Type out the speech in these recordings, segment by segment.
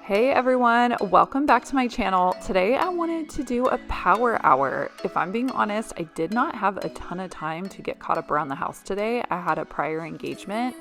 Hey everyone, welcome back to my channel. Today I wanted to do a power hour. If I'm being honest, I did not have a ton of time to get caught up around the house today. I had a prior engagement,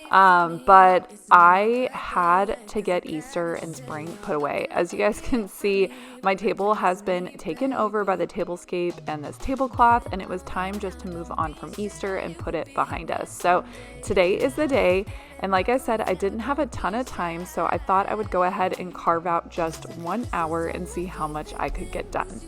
but I had to get Easter and spring put away. As you guys can see, my table has been taken over by the tablescape and this tablecloth, and it was time just to move on from Easter and put it behind us. So today is the day. And like I said, I didn't have a ton of time, so I thought I would go ahead and carve out just 1 hour and see how much I could get done.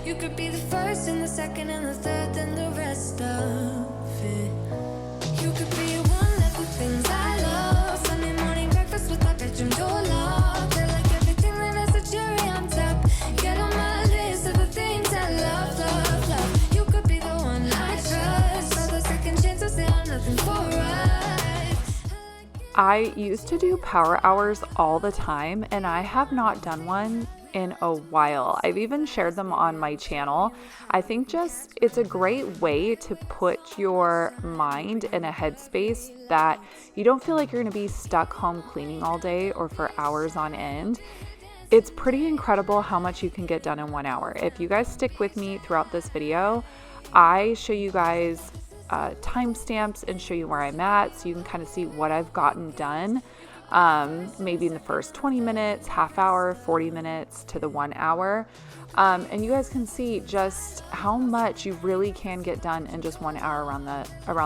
You could be the first and the second and the third and the rest of it. You could be one of the things I love. Sunday morning breakfast with my bedroom door locked. I like everything that has a cherry on top. Get on my list of the things I love, love, love. You could be the one I trust. For the second chance I say I'm nothing for right. I used to do power hours all the time, and I have not done one in a while. I've even shared them on my channel. I think just it's a great way to put your mind in a headspace that you don't feel like you're going to be stuck home cleaning all day or for hours on end. It's pretty incredible how much you can get done in 1 hour. If you guys stick with me throughout this video, I show you guys timestamps and show you where I'm at so you can kind of see what I've gotten done. Maybe in the first 20 minutes, half hour, 40 minutes to the 1 hour. And you guys can see just how much you really can get done in just 1 hour around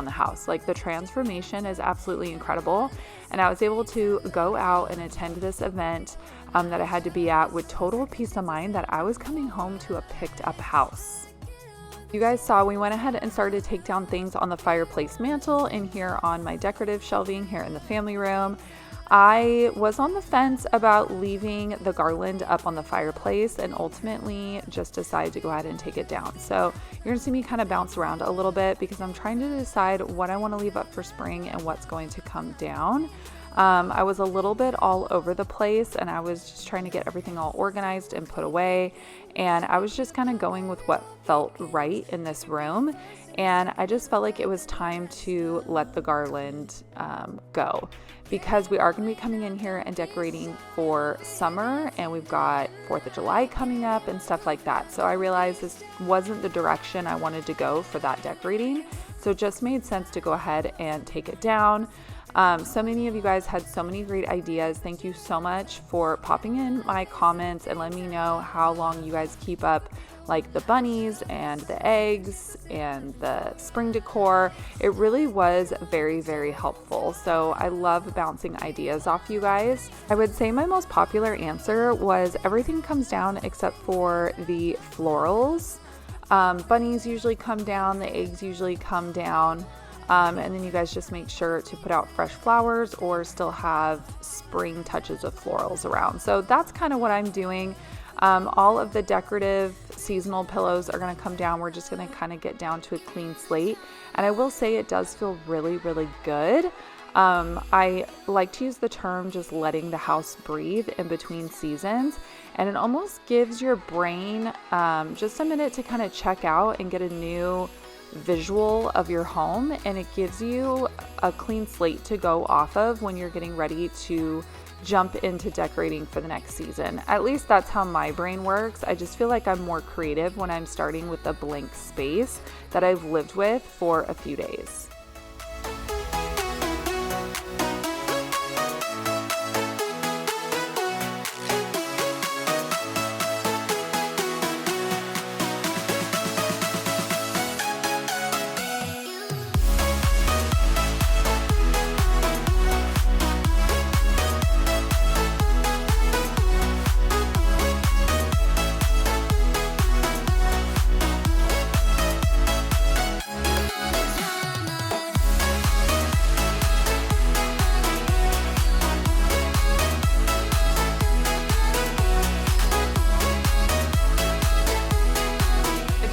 the house. Like, the transformation is absolutely incredible. And I was able to go out and attend this event that I had to be at with total peace of mind that I was coming home to a picked up house. You guys saw we went ahead and started to take down things on the fireplace mantle and here on my decorative shelving here in the family room. I was on the fence about leaving the garland up on the fireplace and ultimately just decided to go ahead and take it down. So you're gonna see me kind of bounce around a little bit because I'm trying to decide what I want to leave up for spring and what's going to come down. I was a little bit all over the place and I was just trying to get everything all organized and put away. And I was just kind of going with what felt right in this room. And I just felt like it was time to let the garland go because we are going to be coming in here and decorating for summer, and we've got 4th of July coming up and stuff like that. So I realized this wasn't the direction I wanted to go for that decorating. So it just made sense to go ahead and take it down. So many of you guys had so many great ideas. Thank you so much for popping in my comments and letting me know how long you guys keep up like the bunnies and the eggs and the spring decor. It really was very, very helpful. So I love bouncing ideas off you guys. I would say my most popular answer was everything comes down except for the florals. Bunnies usually come down, the eggs usually come down. And then you guys just make sure to put out fresh flowers or still have spring touches of florals around. So that's kind of what I'm doing. All of the decorative seasonal pillows are going to come down. We're just going to kind of get down to a clean slate. And I will say it does feel really, really good. I like to use the term just letting the house breathe in between seasons. And it almost gives your brain just a minute to kind of check out and get a new visual of your home, and it gives you a clean slate to go off of when you're getting ready to jump into decorating for the next season. At least that's how my brain works. I just feel like I'm more creative when I'm starting with a blank space that I've lived with for a few days.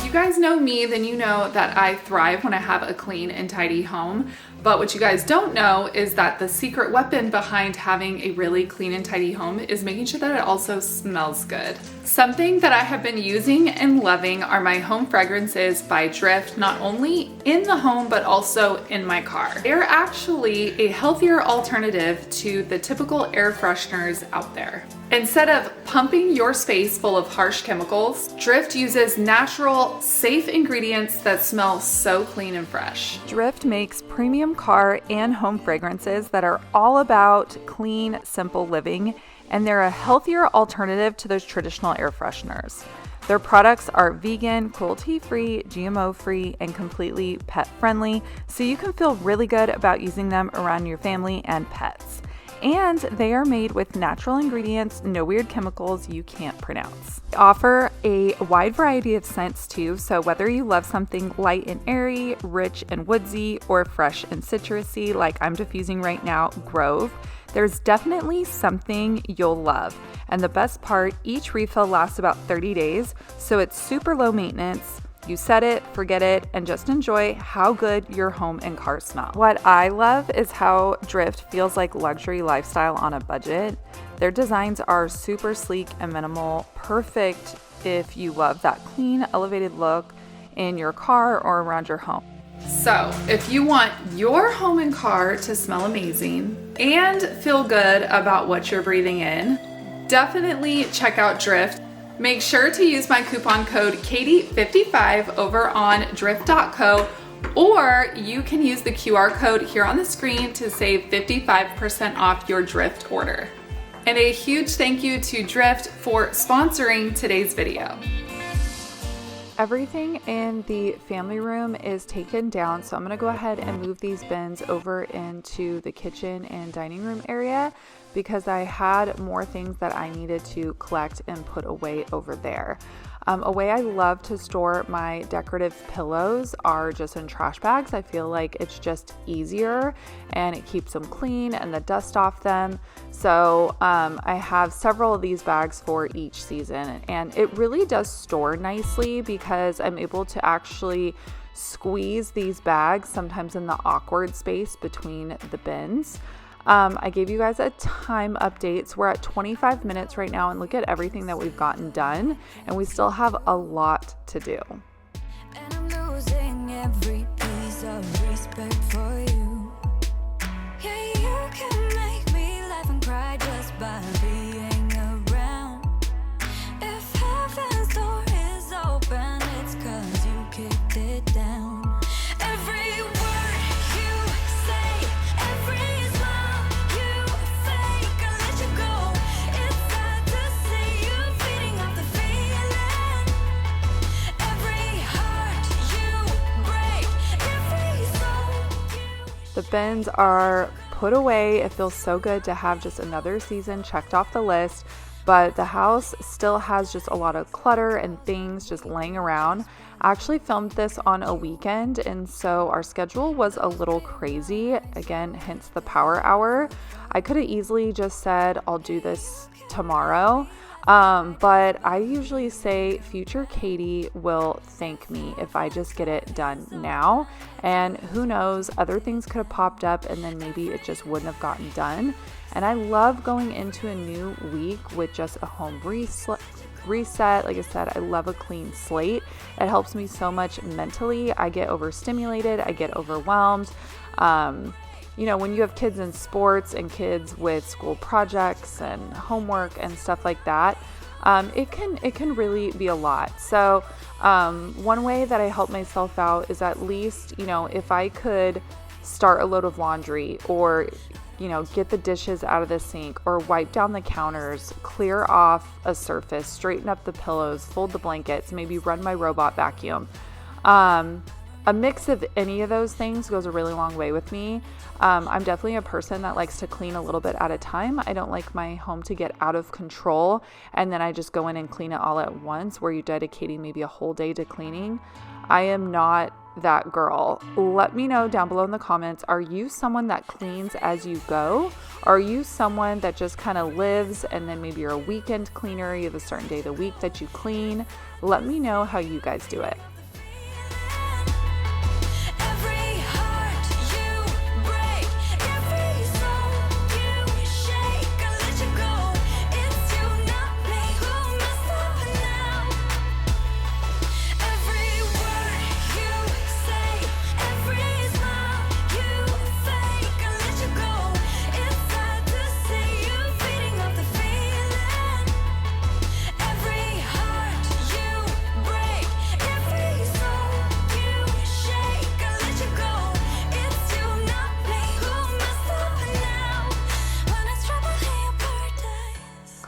You guys know me, then you know that I thrive when I have a clean and tidy home. But what you guys don't know is that the secret weapon behind having a really clean and tidy home is making sure that it also smells good. Something that I have been using and loving are my home fragrances by Drift, not only in the home, but also in my car. They're actually a healthier alternative to the typical air fresheners out there. Instead of pumping your space full of harsh chemicals, Drift uses natural, safe ingredients that smell so clean and fresh. Drift makes premium car and home fragrances that are all about clean, simple living, and they're a healthier alternative to those traditional air fresheners. Their products are vegan, cruelty-free, GMO-free, and completely pet-friendly, so you can feel really good about using them around your family and pets. And they are made with natural ingredients, no weird chemicals you can't pronounce. They offer a wide variety of scents too, so whether you love something light and airy, rich and woodsy, or fresh and citrusy like I'm diffusing right now, Grove, there's definitely something you'll love. And the best part, each refill lasts about 30 days, so it's super low maintenance. You set it, forget it, and just enjoy how good your home and car smell. What I love is how Drift feels like luxury lifestyle on a budget. Their designs are super sleek and minimal, perfect if you love that clean, elevated look in your car or around your home. So if you want your home and car to smell amazing and feel good about what you're breathing in, definitely check out Drift. Make sure to use my coupon code Katie55 over on drift.co, or you can use the QR code here on the screen to save 55% off your Drift order. And a huge thank you to Drift for sponsoring today's video. Everything in the family room is taken down, so I'm going to go ahead and move these bins over into the kitchen and dining room area because I had more things that I needed to collect and put away over there. A way I love to store my decorative pillows are just in trash bags. I feel like it's just easier and it keeps them clean and the dust off them. So I have several of these bags for each season, and it really does store nicely because I'm able to actually squeeze these bags sometimes in the awkward space between the bins. I gave you guys a time update. So we're at 25 minutes right now, and look at everything that we've gotten done, and we still have a lot to do. And I'm losing every piece of respect for you. Yeah, you can make me laugh and cry just by being around. If heaven's door is open, it's 'cause you kicked it down. Every word you say, every smile you fake, I let you go. It's sad to see you feeding off the feeling. Every heart you break, every soul you. The bins are put away. It feels so good to have just another season checked off the list, but the house still has just a lot of clutter and things just laying around. I actually filmed this on a weekend, and so our schedule was a little crazy. Again, hence the power hour. I could have easily just said, I'll do this tomorrow. But I usually say future Katie will thank me if I just get it done now. And who knows, other things could have popped up and then maybe it just wouldn't have gotten done. And I love going into a new week with just a home reset. Like I said, I love a clean slate. It helps me so much mentally. I get overstimulated. I get overwhelmed. You know, when you have kids in sports and kids with school projects and homework and stuff like that, it can really be a lot. So one way that I help myself out is at least, you know, if I could start a load of laundry, or you know, get the dishes out of the sink, or wipe down the counters, clear off a surface, straighten up the pillows, fold the blankets, maybe run my robot vacuum. A mix of any of those things goes a really long way with me. I'm definitely a person that likes to clean a little bit at a time. I don't like my home to get out of control and then I just go in and clean it all at once, where you're dedicating maybe a whole day to cleaning. I am not that girl. Let me know down below in the comments, are you someone that cleans as you go? Or are you someone that just kind of lives and then maybe you're a weekend cleaner, you have a certain day of the week that you clean? Let me know how you guys do it. Every heart you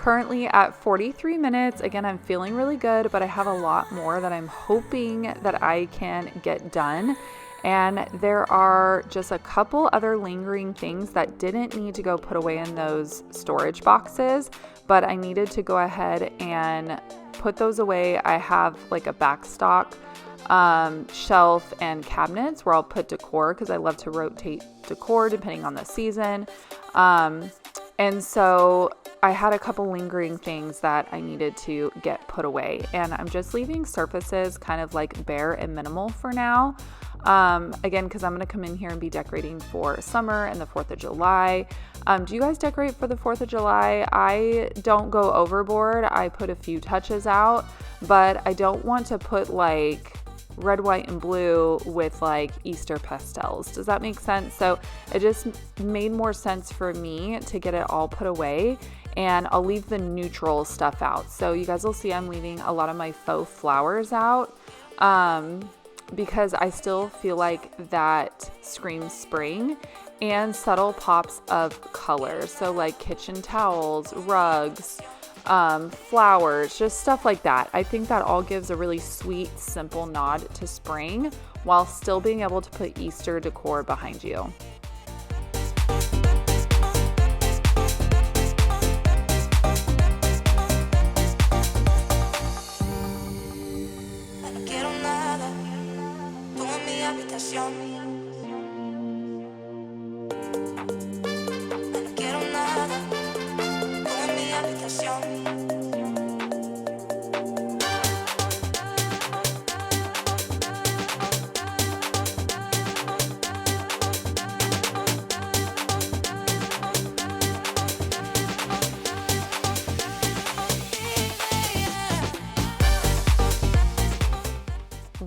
currently at 43 minutes. Again, I'm feeling really good, but I have a lot more that I'm hoping that I can get done. And there are just a couple other lingering things that didn't need to go put away in those storage boxes, but I needed to go ahead and put those away. I have like a backstock shelf and cabinets where I'll put decor because I love to rotate decor depending on the season. And so I had a couple lingering things that I needed to get put away, and I'm just leaving surfaces kind of like bare and minimal for now. Again, because I'm going to come in here and be decorating for summer and the 4th of July. Do you guys decorate for the 4th of July? I don't go overboard. I put a few touches out, but I don't want to put like red, white, and blue with like Easter pastels. Does that make sense? So it just made more sense for me to get it all put away, and I'll leave the neutral stuff out. So you guys will see I'm leaving a lot of my faux flowers out. Because I still feel like that screams spring, and subtle pops of color. So like kitchen towels, rugs, flowers, just stuff like that. I think that all gives a really sweet, simple nod to spring while still being able to put Easter decor behind you.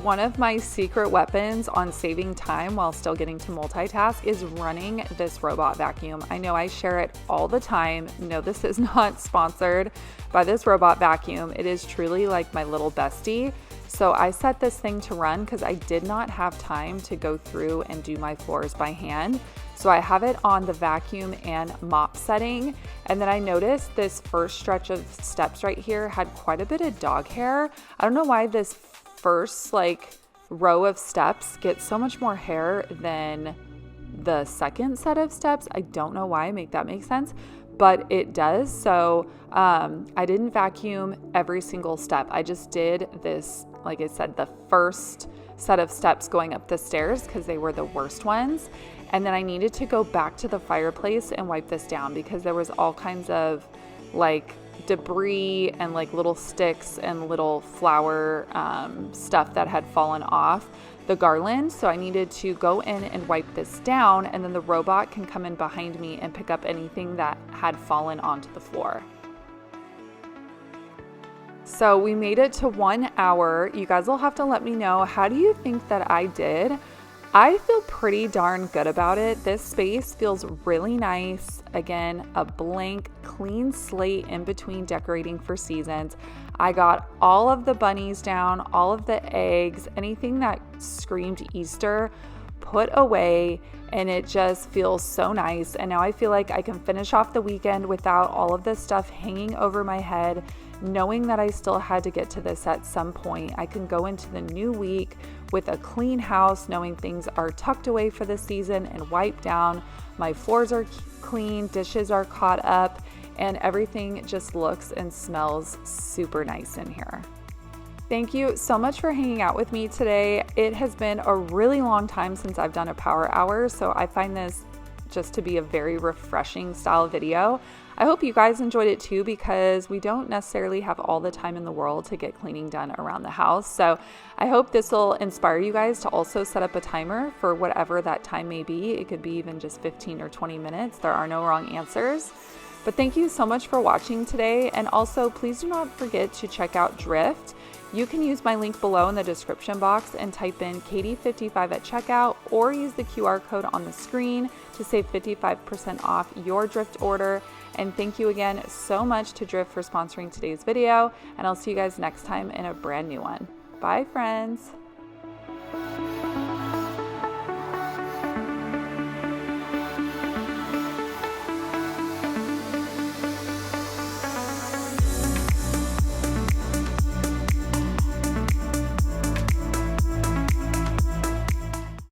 One of my secret weapons on saving time while still getting to multitask is running this robot vacuum. I know I share it all the time. No, this is not sponsored by this robot vacuum. It is truly like my little bestie. So I set this thing to run because I did not have time to go through and do my floors by hand. So I have it on the vacuum and mop setting. And then I noticed this first stretch of steps right here had quite a bit of dog hair. I don't know why this first like row of steps gets so much more hair than the second set of steps. I don't know why, make that make sense, but it does. So I didn't vacuum every single step. I just did this, like I said, the first set of steps going up the stairs because they were the worst ones. And then I needed to go back to the fireplace and wipe this down because there was all kinds of like debris and like little sticks and little flower stuff that had fallen off the garland. So I needed to go in and wipe this down, and then the robot can come in behind me and pick up anything that had fallen onto the floor. So we made it to 1 hour. You guys will have to let me know, how do you think that I did? I feel pretty darn good about it. This space feels really nice. Again, a blank, clean slate in between decorating for seasons. I got all of the bunnies down, all of the eggs, anything that screamed Easter put away, and it just feels so nice. And now I feel like I can finish off the weekend without all of this stuff hanging over my head, knowing that I still had to get to this at some point. I can go into the new week with a clean house, knowing things are tucked away for the season and wiped down. My floors are clean, dishes are caught up, and everything just looks and smells super nice in here. Thank you so much for hanging out with me today. It has been a really long time since I've done a power hour, so I find this just to be a very refreshing style video. I hope you guys enjoyed it too, because we don't necessarily have all the time in the world to get cleaning done around the house. So I hope this will inspire you guys to also set up a timer for whatever that time may be. It could be even just 15 or 20 minutes. There are no wrong answers. But thank you so much for watching today. And also, please do not forget to check out Drift. You can use my link below in the description box and type in Katie55 at checkout, or use the QR code on the screen to save 55% off your Drift order. And thank you again so much to Drift for sponsoring today's video, and I'll see you guys next time in a brand new one. Bye, friends.